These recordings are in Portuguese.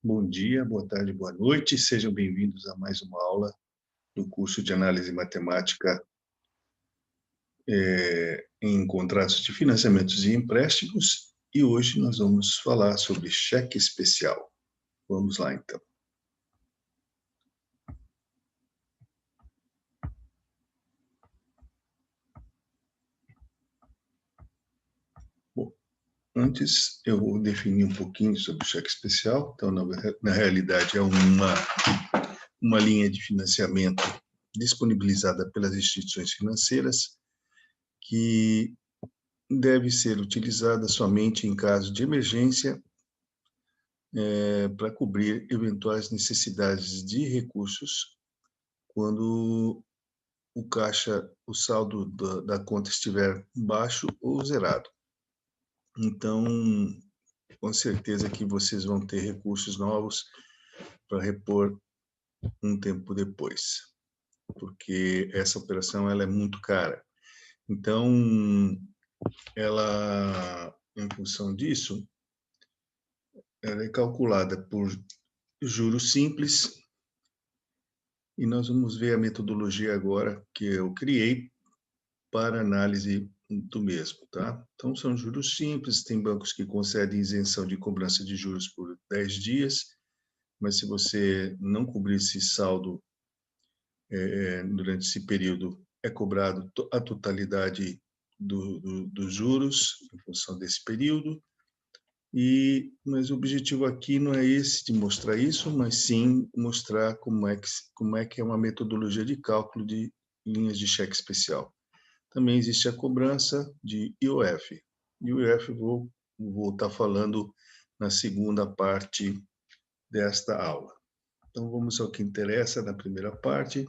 Bom dia, boa tarde, boa noite. Sejam bem-vindos a mais uma aula do curso de Análise Matemática em contratos de financiamentos e empréstimos. E hoje nós vamos falar sobre cheque especial. Vamos lá, então. Bom, antes eu vou definir um pouquinho sobre o cheque especial. Então, na realidade, é uma linha de financiamento disponibilizada pelas instituições financeiras que deve ser utilizada somente em caso de emergência para cobrir eventuais necessidades de recursos quando o saldo da conta estiver baixo ou zerado. Então, com certeza que vocês vão ter recursos novos para repor um tempo depois, porque essa operação ela é muito cara. Então, ela, em função disso, ela é calculada por juros simples, e nós vamos ver a metodologia agora que eu criei para análise do mesmo, tá? Então, são juros simples, tem bancos que concedem isenção de cobrança de juros por 10 dias, mas se você não cobrir esse saldo durante esse período, é cobrado a totalidade dos juros em função desse período. Mas o objetivo aqui não é esse de mostrar isso, mas sim mostrar como é que é uma metodologia de cálculo de linhas de cheque especial. Também existe a cobrança de IOF. IOF vou estar falando na segunda parte desta aula. Então vamos ao que interessa na primeira parte.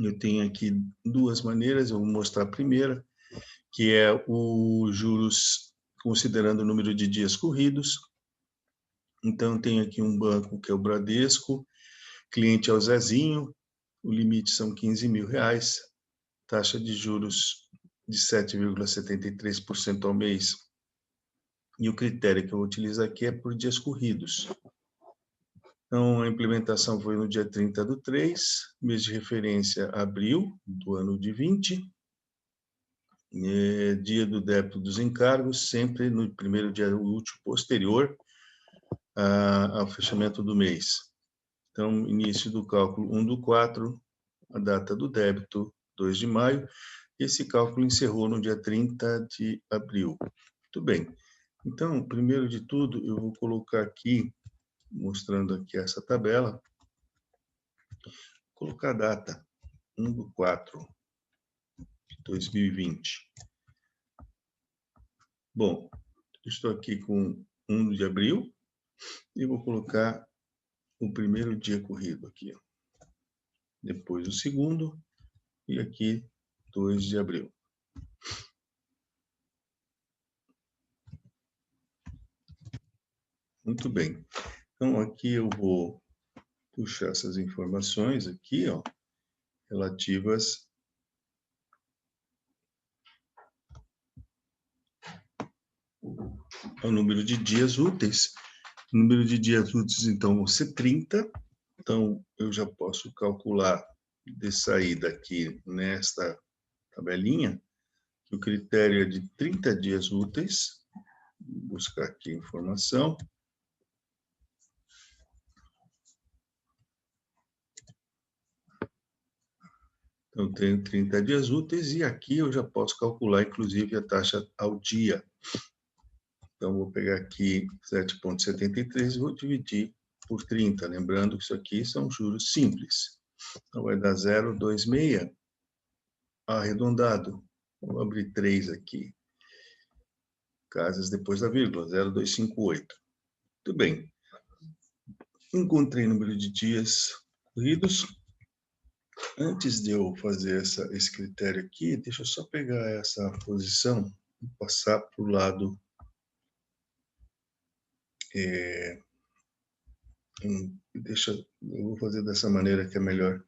Eu tenho aqui duas maneiras, eu vou mostrar a primeira, que é os juros considerando o número de dias corridos. Então, tenho aqui um banco que é o Bradesco, cliente é o Zezinho, o limite são R$15.000, taxa de juros de 7,73% ao mês. E o critério que eu vou utilizar aqui é por dias corridos. Então, a implementação foi no dia 30/3, mês de referência abril do ano de 20, dia do débito dos encargos, sempre no primeiro dia útil posterior ao fechamento do mês. Então, início do cálculo 1/4, a data do débito 2 de maio. Esse cálculo encerrou no dia 30 de abril. Muito bem. Então, primeiro de tudo, eu vou colocar aqui, mostrando aqui essa tabela, colocar a data 1/4/2020. Bom, estou aqui com 1 de abril e vou colocar o primeiro dia corrido aqui. Depois o segundo e aqui 2 de abril. Muito bem. Então, aqui eu vou puxar essas informações aqui, ó, relativas ao número de dias úteis. O número de dias úteis, então, vão ser 30. Então, eu já posso calcular de saída aqui nesta tabelinha que o critério é de 30 dias úteis. Vou buscar aqui a informação. Então, tenho 30 dias úteis e aqui eu já posso calcular, inclusive, a taxa ao dia. Então, vou pegar aqui 7,73 e vou dividir por 30. Lembrando que isso aqui são juros simples. Então, vai dar 0,26 arredondado. Vou abrir 3 aqui. Casas depois da vírgula, 0,258. Muito bem. Encontrei o número de dias corridos. Antes de eu fazer esse critério aqui, deixa eu só pegar essa posição e passar para o lado. Eu vou fazer dessa maneira que é melhor.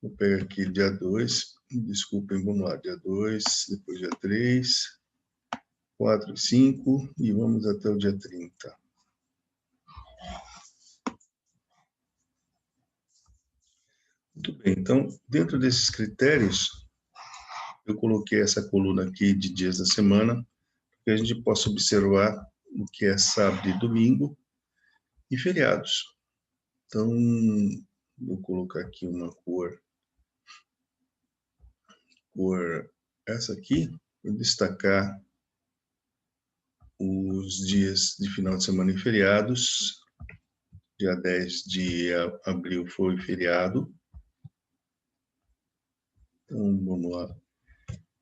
Vou pegar aqui dia 2, desculpem, vamos lá, dia 2, depois dia 3, 4, 5 e vamos até o dia 30. Muito bem, então, dentro desses critérios, eu coloquei essa coluna aqui de dias da semana, para que a gente possa observar o que é sábado e domingo e feriados. Então, vou colocar aqui uma cor essa aqui, para destacar os dias de final de semana e feriados. Dia 10 de abril foi feriado. Então, vamos lá.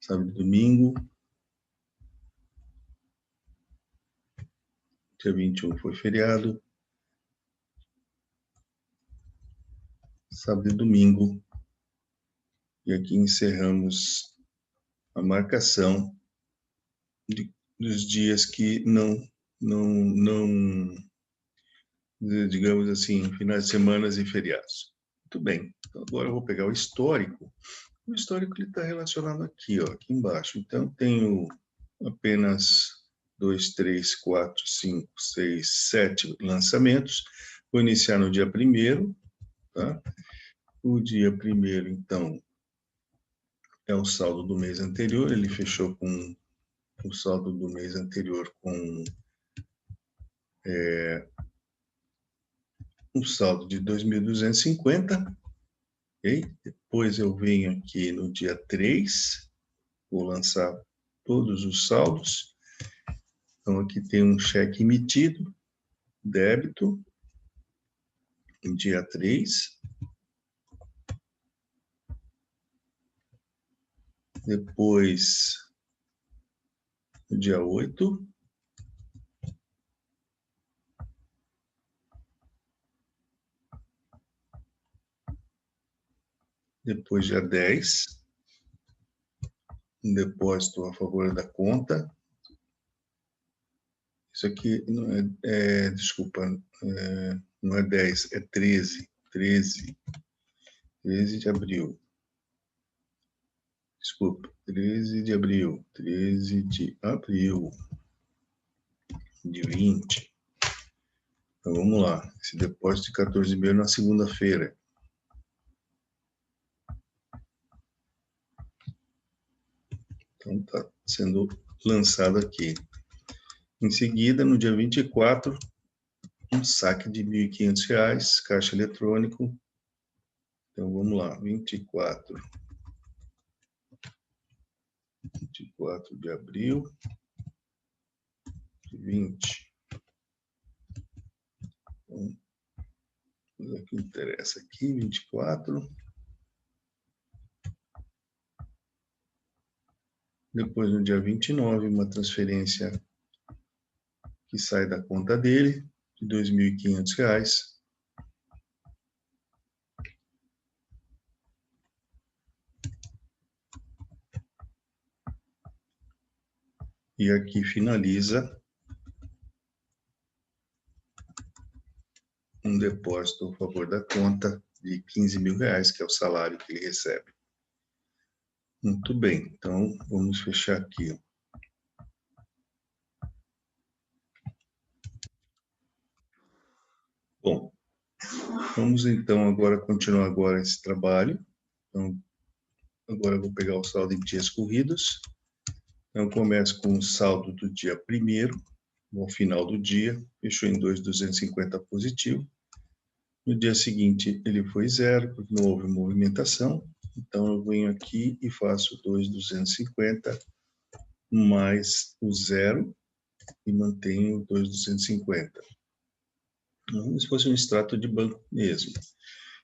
Sábado e domingo. Dia 21 foi feriado. Sábado e domingo. E aqui encerramos a marcação dos dias que não, digamos assim, finais de semana e feriados. Muito bem. Então, agora eu vou pegar o histórico. O histórico está relacionado aqui, ó, aqui embaixo. Então, tenho apenas 2, 3, 4, 5, 6, 7 lançamentos. Vou iniciar no dia 1º, tá? O dia 1º, então, é o saldo do mês anterior. Ele fechou com o saldo do mês anterior com um saldo de 2.250. Okay? Depois eu venho aqui no dia 3, vou lançar todos os saldos. Então, aqui tem um cheque emitido, débito, no dia 3. Depois, no dia 8. Depois, dia 10. Um depósito a favor da conta. Isso aqui não desculpa, não é 10, é 13. 13 de abril. Desculpa, 13 de abril. 13 de abril de 20. Então, vamos lá. Esse depósito de 14 mil na segunda-feira. Então, está sendo lançado aqui. Em seguida, no dia 24, um saque de R$ 1.500, caixa eletrônico. Então, vamos lá. 24 de abril de 20. Então, o que interessa aqui, 24. Depois, no dia 29, uma transferência que sai da conta dele, de R$ 2.500. E aqui finaliza um depósito a favor da conta de R$ 15.000, que é o salário que ele recebe. Muito bem, então vamos fechar aqui. Bom, vamos então agora continuar agora esse trabalho. Então, agora eu vou pegar o saldo em dias corridos. Então, começo com o saldo do dia 1º, no final do dia, fechou em 2.250 positivo. No dia seguinte, ele foi 0, porque não houve movimentação. Então, eu venho aqui e faço 2.250 mais o 0 e mantenho 2.250. Como se fosse um extrato de banco mesmo.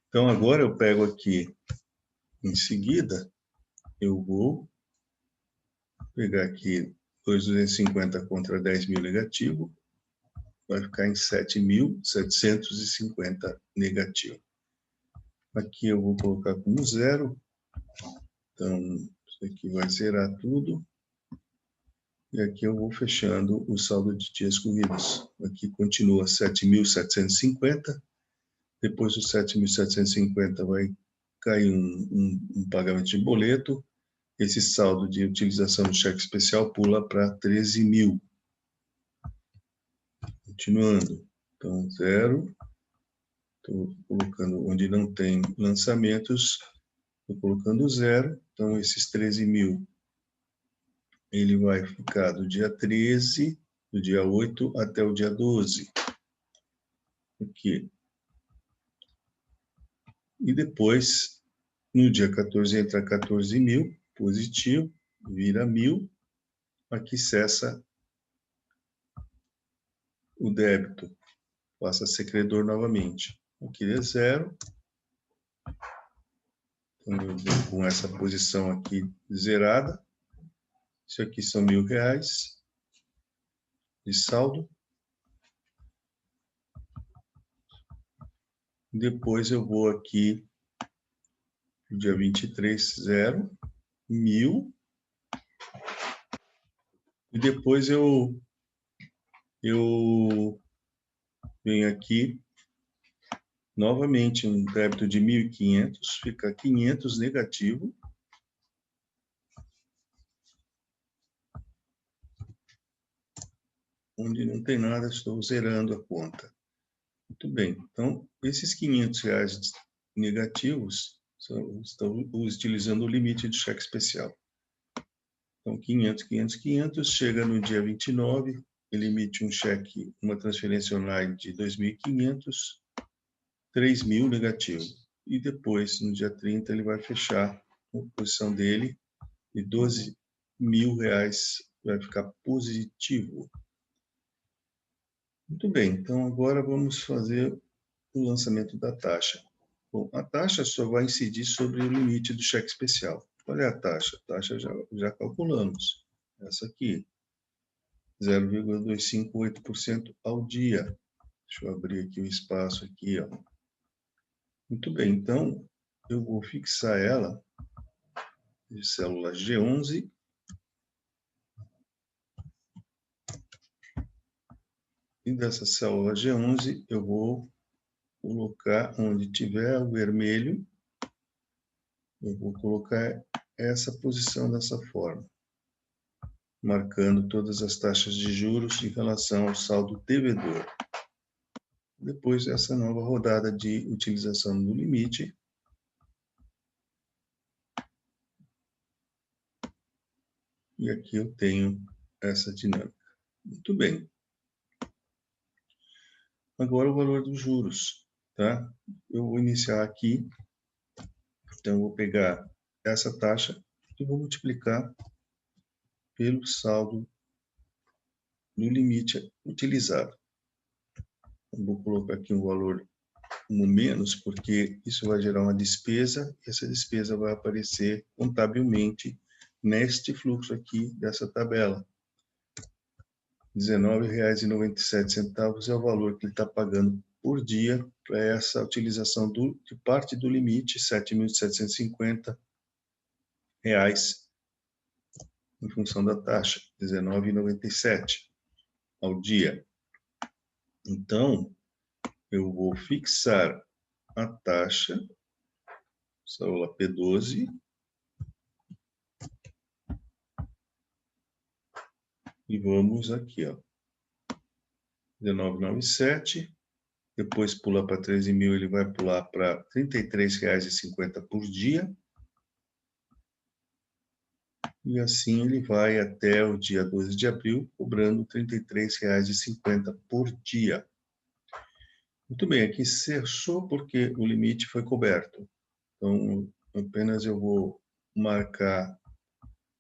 Então, agora eu pego aqui, em seguida, eu vou pegar aqui 2.250 contra 10.000 negativo, vai ficar em 7.750 negativo. Aqui eu vou colocar como 0, então isso aqui vai zerar tudo. E aqui eu vou fechando o saldo de dias corridos. Aqui continua 7.750, depois dos 7.750 vai cair um pagamento de boleto. Esse saldo de utilização do cheque especial pula para 13.000. Continuando. Então, 0. Estou colocando onde não tem lançamentos, estou colocando 0. Então, esses 13.000, ele vai ficar do dia 13, do dia 8 até o dia 12. Aqui. E depois, no dia 14, entra 14.000, positivo, vira 1.000. Aqui cessa o débito, passa a ser credor novamente. Aqui é 0. Então, eu vou com essa posição aqui zerada. Isso aqui são R$ 1.000 de saldo. Depois eu vou aqui, no dia 23, 0, 1.000. E depois eu venho aqui, novamente, um débito de 1.500, fica 500 negativo. Onde não tem nada, estou zerando a conta. Muito bem, então, esses R$ 500 negativos estão utilizando o limite de cheque especial. Então, 500, 500, 500, chega no dia 29, ele emite um cheque, uma transferência online de 2.500, 3.000 negativo. E depois, no dia 30, ele vai fechar a posição dele de R$ 12.000, vai ficar positivo. Muito bem, então agora vamos fazer o lançamento da taxa. Bom, a taxa só vai incidir sobre o limite do cheque especial. Qual é a taxa? A taxa já calculamos. Essa aqui, 0,258% ao dia. Deixa eu abrir aqui o espaço aqui, ó. Muito bem, então eu vou fixar ela de célula G11. E dessa célula G11 eu vou colocar onde tiver o vermelho, eu vou colocar essa posição dessa forma, marcando todas as taxas de juros em relação ao saldo devedor. Depois dessa nova rodada de utilização do limite, e aqui eu tenho essa dinâmica. Muito bem. Agora o valor dos juros, tá? Eu vou iniciar aqui, então eu vou pegar essa taxa e vou multiplicar pelo saldo do limite utilizado. Eu vou colocar aqui um valor no menos, porque isso vai gerar uma despesa, e essa despesa vai aparecer contabilmente neste fluxo aqui dessa tabela. R$ 19,97 é o valor que ele está pagando por dia para essa utilização de parte do limite, R$ 7.750 em função da taxa, R$ 19,97 ao dia. Então, eu vou fixar a taxa, célula P12, e vamos aqui, ó, 19,97, depois pula para 13.000, ele vai pular para R$ 33,50 por dia, e assim ele vai até o dia 12 de abril, cobrando R$ 33,50 por dia. Muito bem, aqui cessou porque o limite foi coberto. Então, apenas eu vou marcar,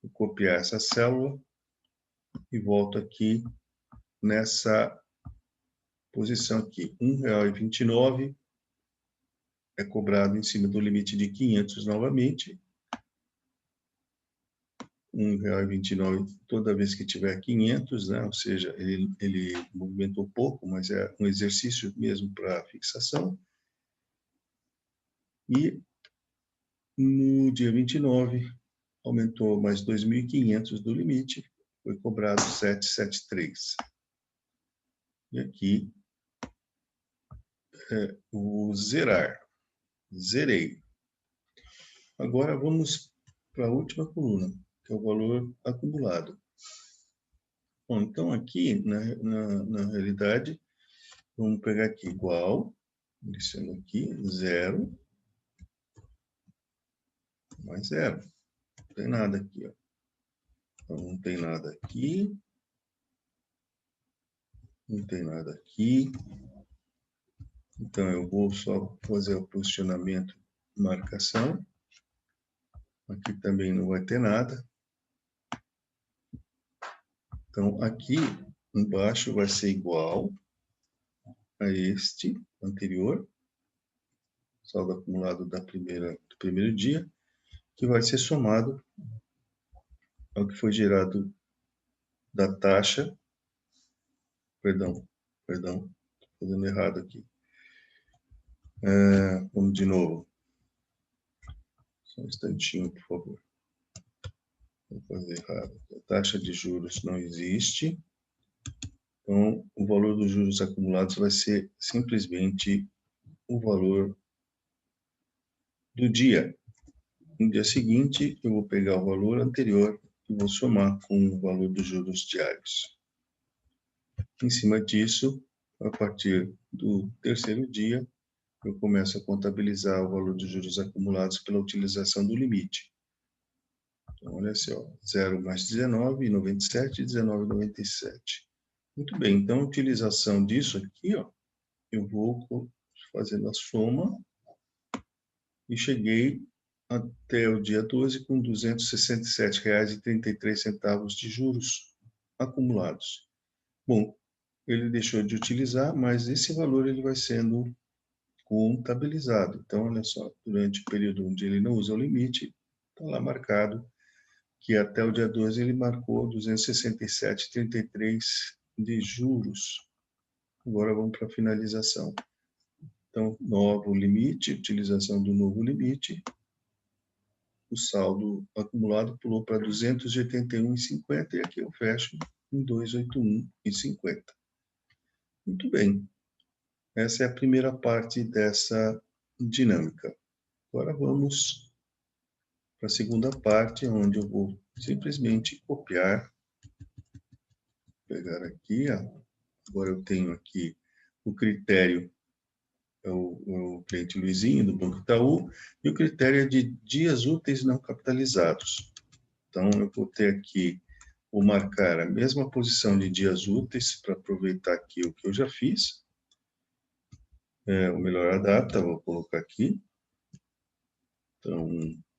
vou copiar essa célula e volto aqui nessa posição aqui. R$ 1,29 é cobrado em cima do limite de 500 novamente. R$ 1,29 toda vez que tiver 500, né? Ou seja, ele movimentou pouco, mas é um exercício mesmo para fixação. E no dia 29, aumentou mais 2.500 do limite, foi cobrado 773. E aqui, o zerar. Zerei. Agora vamos para a última coluna, que é o valor acumulado. Bom, então aqui, na realidade, Vamos pegar aqui igual, iniciando aqui, 0, mais 0. Não tem nada aqui, ó. Então, não tem nada aqui. Não tem nada aqui. Então, eu vou só fazer o posicionamento, marcação. Aqui também não vai ter nada. Então, aqui embaixo vai ser igual a este anterior, saldo acumulado do primeiro dia, que vai ser somado ao que foi gerado da taxa. Perdão, estou fazendo errado aqui. Vamos de novo. Só um instantinho, por favor. Vou fazer errado. A taxa de juros não existe. Então, o valor dos juros acumulados vai ser simplesmente o valor do dia. No dia seguinte, eu vou pegar o valor anterior e vou somar com o valor dos juros diários. Em cima disso, a partir do terceiro dia, eu começo a contabilizar o valor dos juros acumulados pela utilização do limite. Então, olha só, 0 mais 19,97, 19,97. Muito bem, então, a utilização disso aqui, ó, eu vou fazendo a soma e cheguei até o dia 12 com R$ 267,33 de juros acumulados. Bom, ele deixou de utilizar, mas esse valor ele vai sendo contabilizado. Então, olha só, durante o período onde ele não usa o limite, está lá marcado que até o dia 12 ele marcou 267,33 de juros. Agora vamos para a finalização. Então, novo limite, utilização do novo limite. O saldo acumulado pulou para 281,50 e aqui eu fecho em 281,50. Muito bem. Essa é a primeira parte dessa dinâmica. Agora vamos para a segunda parte, onde eu vou simplesmente copiar. Pegar aqui, ó. Agora eu tenho aqui o critério, é o cliente Luizinho, do Banco Itaú, e o critério é de dias úteis não capitalizados. Então, eu vou ter aqui, vou marcar a mesma posição de dias úteis, para aproveitar aqui o que eu já fiz. O melhor a data, vou colocar aqui. Então,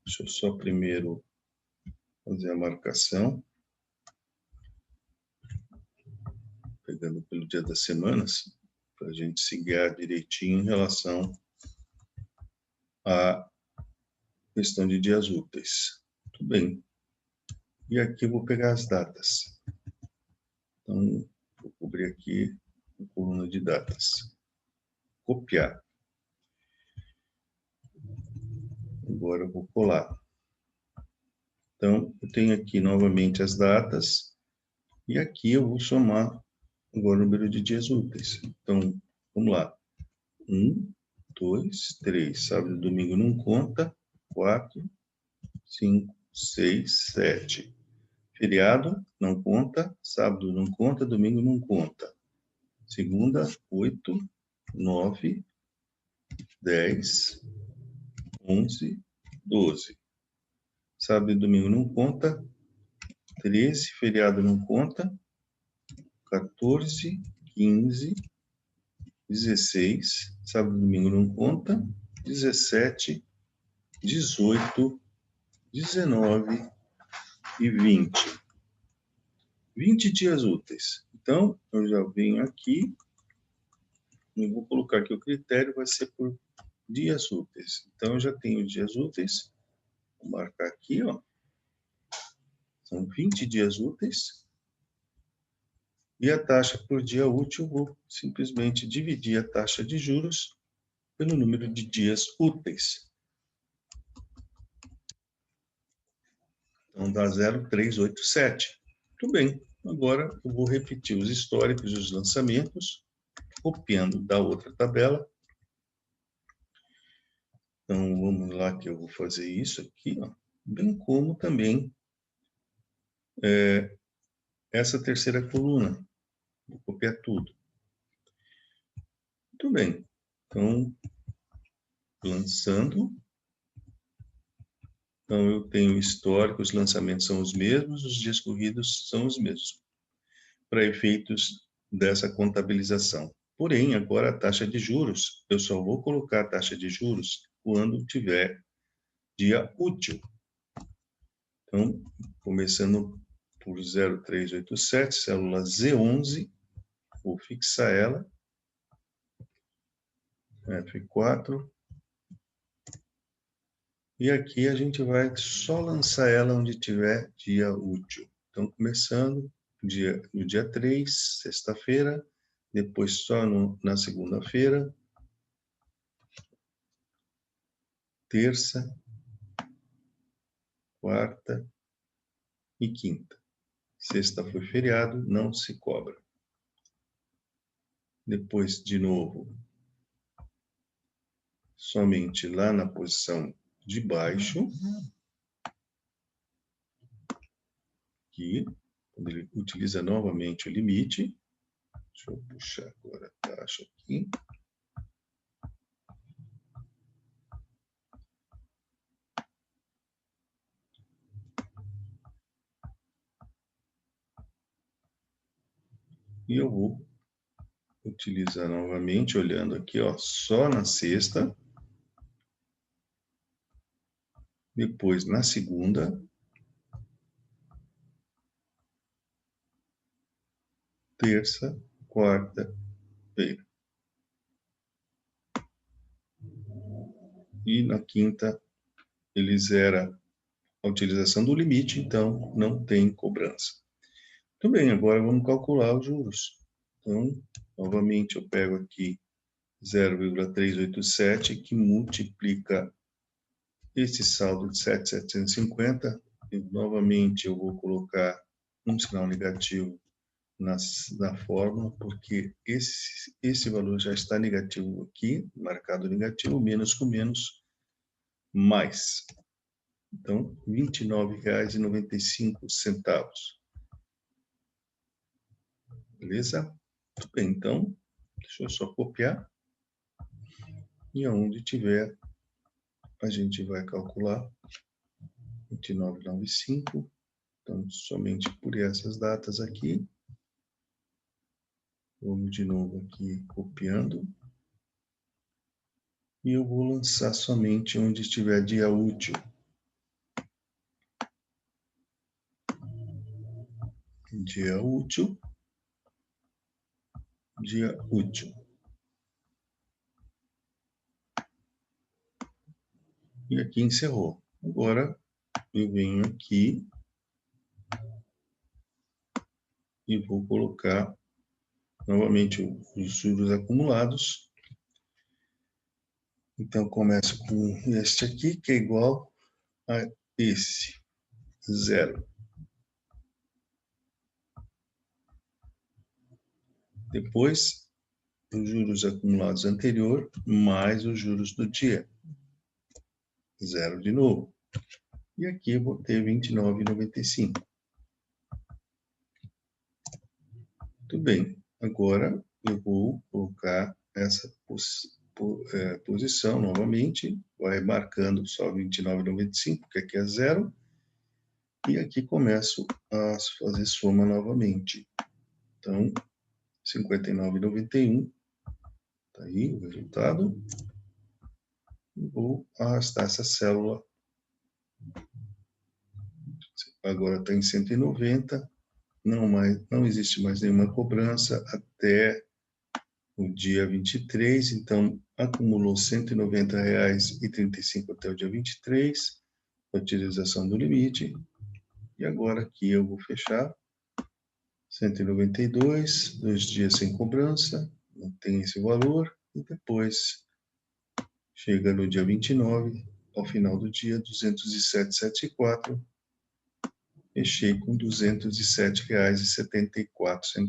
deixa eu só primeiro fazer a marcação. Pegando pelo dia das semanas, para a gente se guiar direitinho em relação à questão de dias úteis. Tudo bem. E aqui eu vou pegar as datas. Então, vou cobrir aqui a coluna de datas. Copiar. Agora eu vou colar. Então, eu tenho aqui novamente as datas. E aqui eu vou somar agora o número de dias úteis. Então, vamos lá. 1, 2, 3. Sábado e domingo não conta. 4, 5, 6, 7. Feriado não conta. Sábado não conta. Domingo não conta. Segunda, 8, 9, 10, 11, 12. Sábado e domingo não conta. 13, feriado não conta. 14, 15, 16, sábado e domingo não conta. 17, 18, 19 e 20. 20 dias úteis. Então, eu já venho aqui, e vou colocar aqui o critério, vai ser por dias úteis. Então, eu já tenho dias úteis. Vou marcar aqui, ó. São 20 dias úteis. E a taxa por dia útil, vou simplesmente dividir a taxa de juros pelo número de dias úteis. Então, dá 0,387. Muito bem. Agora, eu vou repetir os históricos e os lançamentos, copiando da outra tabela. Então, vamos lá que eu vou fazer isso aqui, ó. Bem como também essa terceira coluna. Vou copiar tudo. Muito bem. Então, lançando. Então, eu tenho o histórico, os lançamentos são os mesmos, os dias corridos são os mesmos, para efeitos dessa contabilização. Porém, agora a taxa de juros, eu só vou colocar a taxa de juros quando tiver dia útil. Então, começando por 0387, célula Z11, vou fixar ela, F4, e aqui a gente vai só lançar ela onde tiver dia útil. Então, começando no dia 3, sexta-feira, depois só na segunda-feira, terça, quarta e quinta. Sexta foi feriado, não se cobra. Depois, de novo, somente lá na posição de baixo, aqui, quando ele utiliza novamente o limite. Deixa eu puxar agora a taxa aqui. E eu vou utilizar novamente, olhando aqui, ó, só na sexta. Depois na segunda. Terça, quarta-feira. E na quinta, ele zera a utilização do limite, então não tem cobrança. Muito bem, agora vamos calcular os juros. Então, novamente, eu pego aqui 0,387, que multiplica esse saldo de 7.750. E, novamente, eu vou colocar um sinal negativo na fórmula, porque esse valor já está negativo aqui, marcado negativo, menos com menos, mais. Então, R$ 29,95. Beleza? Muito bem, então, deixa eu só copiar. E aonde tiver, a gente vai calcular 29,95. Então, somente por essas datas aqui. Vamos de novo aqui copiando. E eu vou lançar somente onde estiver dia útil. Dia útil. Dia útil. E aqui encerrou. Agora, eu venho aqui e vou colocar novamente os juros acumulados. Então, começo com este aqui, que é igual a esse, 0. Depois, os juros acumulados anterior, mais os juros do dia. 0 de novo. E aqui eu vou ter 29,95. Muito bem. Agora, eu vou colocar essa posição novamente. Vai marcando só 29,95, porque aqui é 0. E aqui começo a fazer soma novamente. Então, 59,91. Está aí o resultado. Vou arrastar essa célula. Agora está em 190. Não existe mais nenhuma cobrança até o dia 23. Então, acumulou R$ 190,35 até o dia 23. A utilização do limite. E agora aqui eu vou fechar. 192, 2 dias sem cobrança, não tem esse valor, e depois chega no dia 29, ao final do dia, 207,74, fechei com R$ 207,74.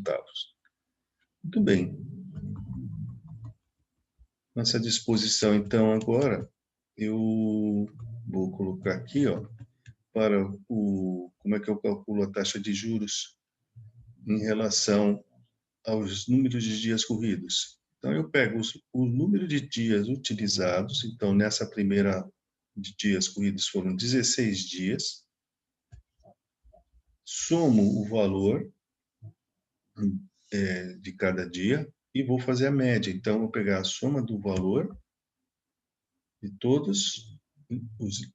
Muito bem. Nessa disposição, então, agora, eu vou colocar aqui, ó, para como é que eu calculo a taxa de juros em relação aos números de dias corridos. Então, eu pego o número de dias utilizados. Então, nessa primeira de dias corridos foram 16 dias. Somo o valor de cada dia e vou fazer a média. Então, eu vou pegar a soma do valor de todos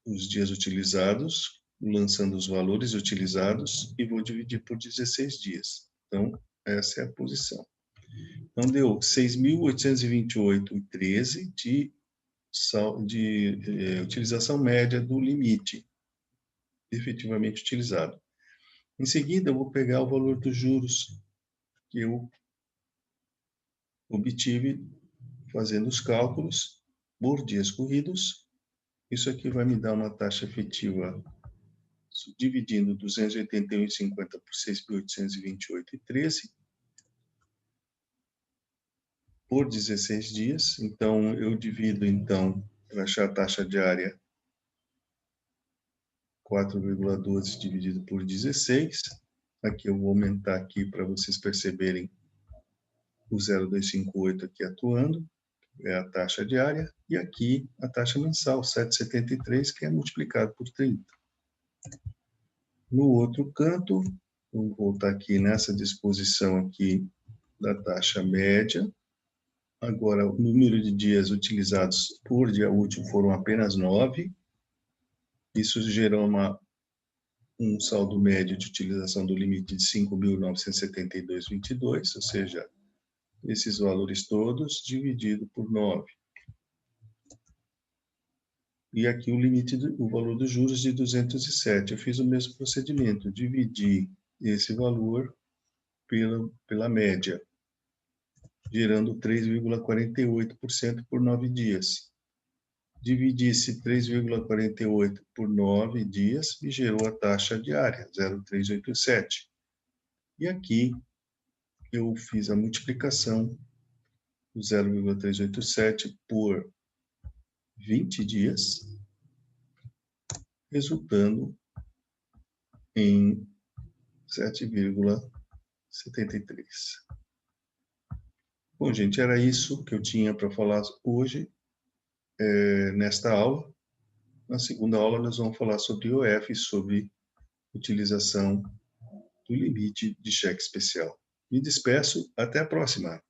os dias utilizados, lançando os valores utilizados, e vou dividir por 16 dias. Então, essa é a posição. Então, deu 6.828,13 de utilização média do limite efetivamente utilizado. Em seguida, eu vou pegar o valor dos juros que eu obtive fazendo os cálculos por dias corridos. Isso aqui vai me dar uma taxa efetiva, dividindo 281,50 por 6.828,13 por 16 dias. Então, eu divido, para achar a taxa diária, 4,12 dividido por 16. Aqui eu vou aumentar aqui para vocês perceberem o 0,258 aqui atuando, é a taxa diária, e aqui a taxa mensal, 7,73, que é multiplicado por 30. No outro canto, vou voltar aqui nessa disposição aqui da taxa média. Agora, o número de dias utilizados por dia útil foram apenas 9. Isso gerou um saldo médio de utilização do limite de 5.972,22, ou seja, esses valores todos dividido por 9. E aqui o limite, o valor dos juros de 207. Eu fiz o mesmo procedimento, dividi esse valor pela média, gerando 3,48% por 9 dias. Dividi esse 3,48 por 9 dias e gerou a taxa diária, 0,387. E aqui eu fiz a multiplicação do 0,387 por 20 dias, resultando em 7,73. Bom, gente, era isso que eu tinha para falar hoje, nesta aula. Na segunda aula, nós vamos falar sobre IOF, sobre utilização do limite de cheque especial. Me despeço, até a próxima.